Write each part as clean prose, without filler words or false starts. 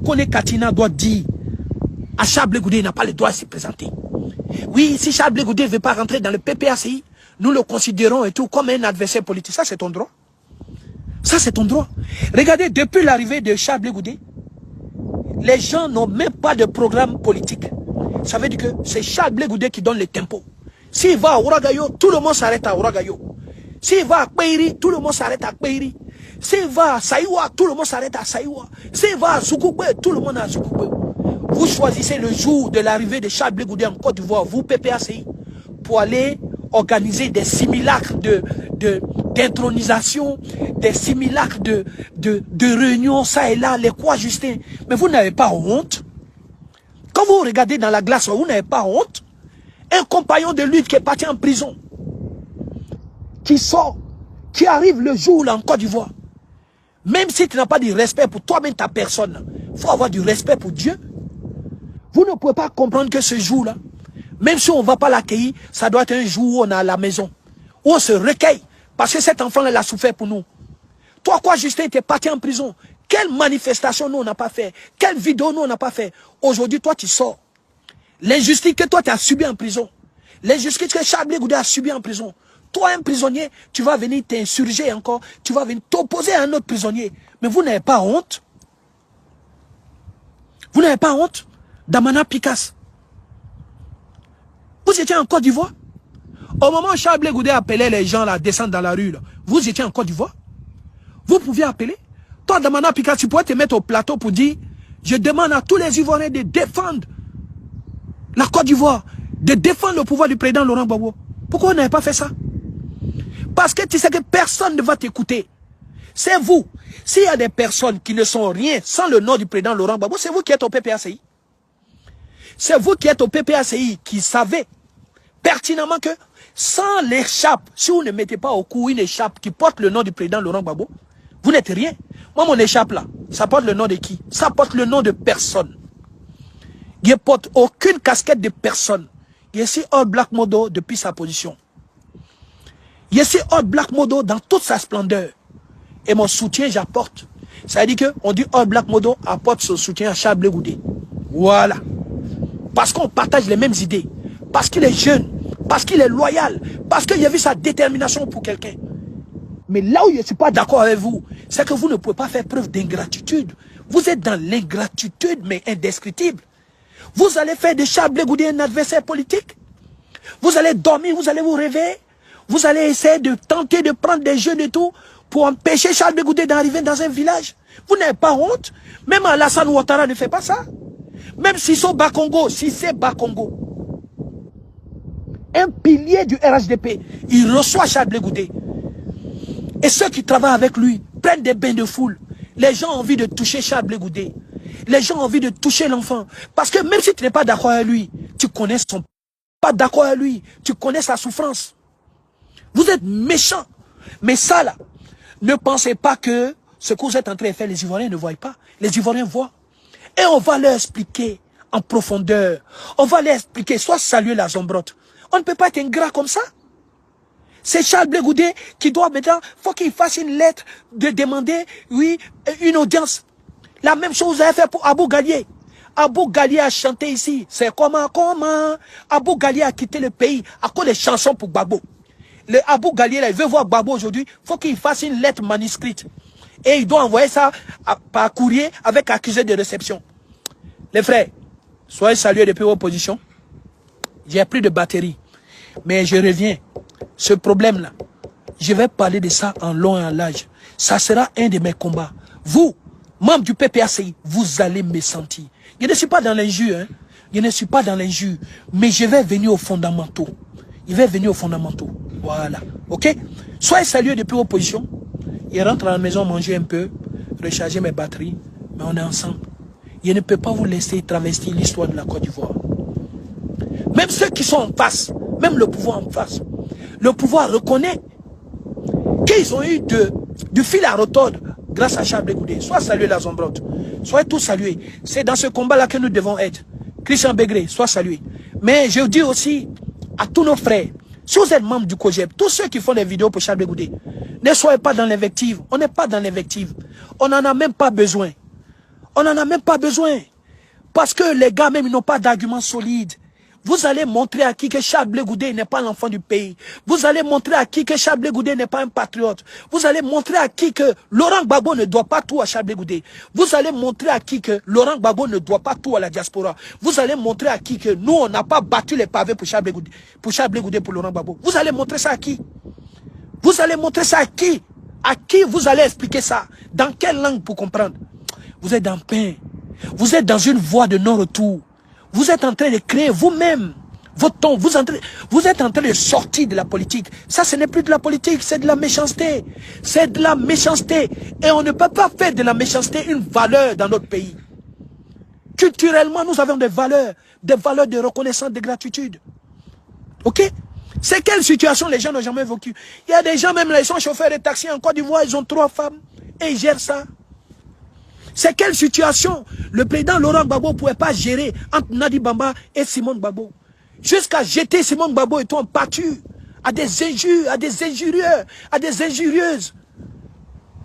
Kone Katina doit dire à Charles Blé Goudé, il n'a pas le droit de se présenter. Oui, si Charles Blé Goudé ne veut pas rentrer dans le PPACI, nous le considérons et tout comme un adversaire politique. Ça, c'est ton droit. Ça, c'est ton droit. Regardez, depuis l'arrivée de Charles Blé Goudé, les gens n'ont même pas de programme politique. Ça veut dire que c'est Charles Blé Goudé qui donne le tempo. S'il va à Ouragayo, tout le monde s'arrête à Ouragayo. S'il va à Kpeiri, tout le monde s'arrête à Kpeiri. S'il va à Saïwa, tout le monde s'arrête à Saïwa. S'il va à Zoukoubé, tout le monde à Zoukoubé. Vous choisissez le jour de l'arrivée de Charles Blé Goudé en Côte d'Ivoire, vous PPACI, pour aller organiser des simulacres d'intronisation, des simulacres de réunions, ça et là, les quoi Justin. Mais vous n'avez pas honte. Quand vous regardez dans la glace, vous n'avez pas honte. Un compagnon de lutte qui est parti en prison, qui sort, qui arrive le jour là en Côte d'Ivoire. Même si tu n'as pas du respect pour toi-même, ta personne, il faut avoir du respect pour Dieu. Vous ne pouvez pas comprendre que ce jour-là, même si on ne va pas l'accueillir, ça doit être un jour où on est à la maison, où on se recueille, parce que cet enfant-là l'a souffert pour nous. Toi, quoi, Justin, tu es parti en prison. Quelle manifestation nous, on n'a pas fait? Quelle vidéo nous, on n'a pas fait? Aujourd'hui, toi, tu sors. L'injustice que toi, tu as subi en prison. L'injustice que Charles Blé Goudé a subi en prison. Toi, un prisonnier, tu vas venir t'insurger encore. Tu vas venir t'opposer à un autre prisonnier. Mais vous n'avez pas honte? Vous n'avez pas honte? Damana Picasse. Vous étiez en Côte d'Ivoire? Au moment où Charles Blé Goudé appelait les gens à descendre dans la rue, là, vous étiez en Côte d'Ivoire? Vous pouviez appeler? Toi, Damana Picasse, tu pourrais te mettre au plateau pour dire, je demande à tous les Ivoiriens de défendre la Côte d'Ivoire, de défendre le pouvoir du président Laurent Gbagbo. Pourquoi vous n'avez pas fait ça? Parce que tu sais que personne ne va t'écouter. C'est vous. S'il y a des personnes qui ne sont rien sans le nom du président Laurent Gbagbo, c'est vous qui êtes au PPACI. C'est vous qui êtes au PPACI qui savez pertinemment que sans l'écharpe, si vous ne mettez pas au cou une écharpe qui porte le nom du président Laurent Gbagbo, vous n'êtes rien. Moi, mon écharpe là, ça porte le nom de qui? Ça porte le nom de personne. Il ne porte aucune casquette de personne. Il est ici All Black Modo depuis sa position. Il est ici All Black Modo dans toute sa splendeur. Et mon soutien, j'apporte. Ça veut dire qu'on dit All Black Modo apporte son soutien à Charles Blé Goudé. Voilà. Parce qu'on partage les mêmes idées. Parce qu'il est jeune. Parce qu'il est loyal. Parce qu'il a vu sa détermination pour quelqu'un. Mais là où je ne suis pas d'accord avec vous, c'est que vous ne pouvez pas faire preuve d'ingratitude. Vous êtes dans l'ingratitude, mais indescriptible. Vous allez faire de Charles Blé Goudé un adversaire politique. Vous allez dormir, vous allez vous réveiller. Vous allez essayer de tenter de prendre des jeunes et tout pour empêcher Charles Blé Goudé d'arriver dans un village. Vous n'avez pas honte. Même Alassane Ouattara ne fait pas ça. Même Sissoko Bakongo, si c'est Bakongo, un pilier du RHDP, il reçoit Charles Blé Goudé. Et ceux qui travaillent avec lui prennent des bains de foule. Les gens ont envie de toucher Charles Blé Goudé. Les gens ont envie de toucher l'enfant. Parce que même si tu n'es pas d'accord avec lui, tu connais son... Pas d'accord avec lui, tu connais sa souffrance. Vous êtes méchants. Mais ça là, ne pensez pas que ce que vous êtes en train de faire, les Ivoiriens ne voient pas. Les Ivoiriens voient. Et on va leur expliquer en profondeur. On va leur expliquer, soit saluer la Zombrotte. On ne peut pas être ingrat comme ça. C'est Charles Blé Goudé qui doit maintenant, faut qu'il fasse une lettre de demander, oui, une audience. La même chose vous avez fait pour Abou Galié. Abou Galié a chanté ici. C'est comment. Abou Galié a quitté le pays à cause des chansons pour Gbagbo. Le Abou Galié, là, il veut voir Gbagbo aujourd'hui. Il faut qu'il fasse une lettre manuscrite. Et il doit envoyer ça par courrier avec accusé de réception. Les frères, soyez salués depuis vos positions. J'ai pris de batterie. Mais je reviens. Ce problème-là, je vais parler de ça en long et en large. Ça sera un de mes combats. Vous, membres du PPACI, vous allez me sentir. Je ne suis pas dans l'injure, hein. Je ne suis pas dans l'injure. Mais je vais venir aux fondamentaux. Je vais venir aux fondamentaux. Voilà. Ok? Soyez salués depuis vos positions. Je rentre à la maison manger un peu, recharger mes batteries. Mais on est ensemble. Je ne peux pas vous laisser travestir l'histoire de la Côte d'Ivoire. Même ceux qui sont en face, même le pouvoir en face, le pouvoir reconnaît qu'ils ont eu du fil à retordre grâce à Charles Blé Goudé. Soit salué la Zombrotte, soyez tous salués. C'est dans ce combat-là que nous devons être. Christian Bégré, soit salué. Mais je dis aussi à tous nos frères, si vous êtes membre du COGEP, tous ceux qui font des vidéos pour Charles Blé Goudé, ne soyez pas dans l'invective. On n'est pas dans l'invective. On n'en a même pas besoin. On n'en a même pas besoin. Parce que les gars même, ils n'ont pas d'arguments solides. Vous allez montrer à qui que Charles Blé Goudé n'est pas l'enfant du pays. Vous allez montrer à qui que Charles Blé Goudé n'est pas un patriote. Vous allez montrer à qui que Laurent Gbagbo ne doit pas tout à Charles Blé Goudé. Vous allez montrer à qui que Laurent Gbagbo ne doit pas tout à la diaspora. Vous allez montrer à qui que nous, on n'a pas battu les pavés pour Charles Blé Goudé, pour Laurent Gbagbo. Vous allez montrer ça à qui? Vous allez montrer ça à qui? À qui vous allez expliquer ça? Dans quelle langue pour comprendre? Vous êtes dans le pain. Vous êtes dans une voie de non-retour. Vous êtes en train de créer vous-même votre ton. Vous êtes en train de sortir de la politique. Ça, ce n'est plus de la politique, c'est de la méchanceté. C'est de la méchanceté. Et on ne peut pas faire de la méchanceté une valeur dans notre pays. Culturellement, nous avons des valeurs de reconnaissance, de gratitude. Ok? C'est quelle situation les gens n'ont jamais vécu? Il y a des gens, même là, ils sont chauffeurs de taxi en Côte d'Ivoire, ils ont 3 femmes et ils gèrent ça. C'est quelle situation le président Laurent Gbagbo ne pouvait pas gérer entre Nadi Bamba et Simone Gbagbo? Jusqu'à jeter Simone Gbagbo et toi en pâture à des injures, à des injurieux, à des injurieuses.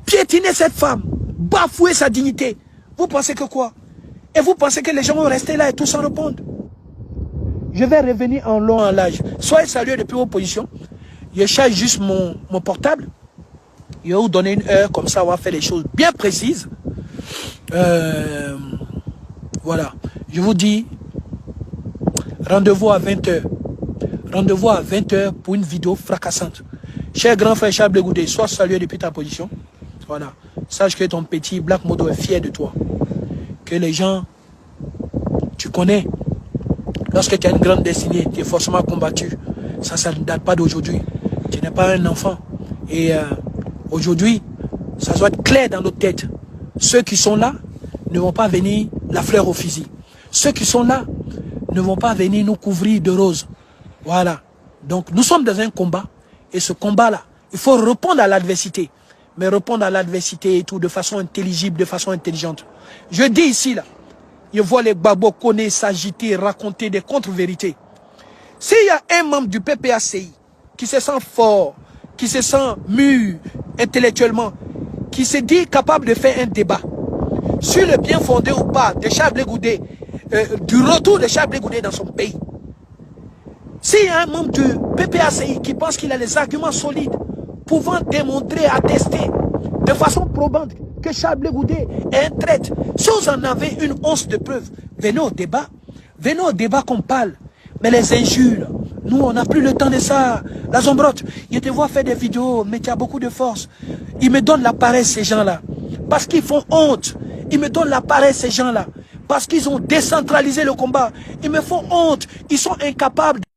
Piétiner cette femme, bafouer sa dignité. Vous pensez que quoi? Et vous pensez que les gens vont rester là et tout sans répondre? Je vais revenir en long en large. Soyez salués depuis vos positions. Je charge juste mon portable. Je vais vous donner une heure, comme ça on va faire les choses bien précises. Voilà. Je vous dis, rendez-vous à 20h. Rendez-vous à 20h pour une vidéo fracassante. Cher grand frère Charles Blé Goudé, sois salué depuis ta position. Voilà. Sache que ton petit Black Modo est fier de toi. Que les gens, tu connais. Lorsque tu as une grande destinée, tu es forcément combattu. Ça ne date pas d'aujourd'hui. Tu n'es pas un enfant. Et aujourd'hui, ça doit être clair dans notre tête. Ceux qui sont là ne vont pas venir la fleur au fusil. Ceux qui sont là ne vont pas venir nous couvrir de roses. Voilà. Donc nous sommes dans un combat. Et ce combat-là, il faut répondre à l'adversité. Mais répondre à l'adversité et tout de façon intelligible, de façon intelligente. Je dis ici, là, je vois les Gbagbo connaître, s'agiter, raconter des contre-vérités. S'il y a un membre du PPACI qui se sent fort, qui se sent mûr intellectuellement, qui se dit capable de faire un débat sur le bien fondé ou pas de Charles Blé Goudé, du retour de Charles Blé Goudé dans son pays. S'il y a un membre du PPACI qui pense qu'il a les arguments solides pouvant démontrer, attester de façon probante que Charles Blé Goudé est un traître, si vous en avez une once de preuve, venez au débat qu'on parle. Mais les injures, nous on n'a plus le temps de ça. La Zombrotte, je te vois faire des vidéos, mais tu as beaucoup de force. Ils me donnent la paresse ces gens-là, parce qu'ils font honte. Ils me donnent la paresse ces gens-là, parce qu'ils ont décentralisé le combat. Ils me font honte, ils sont incapables.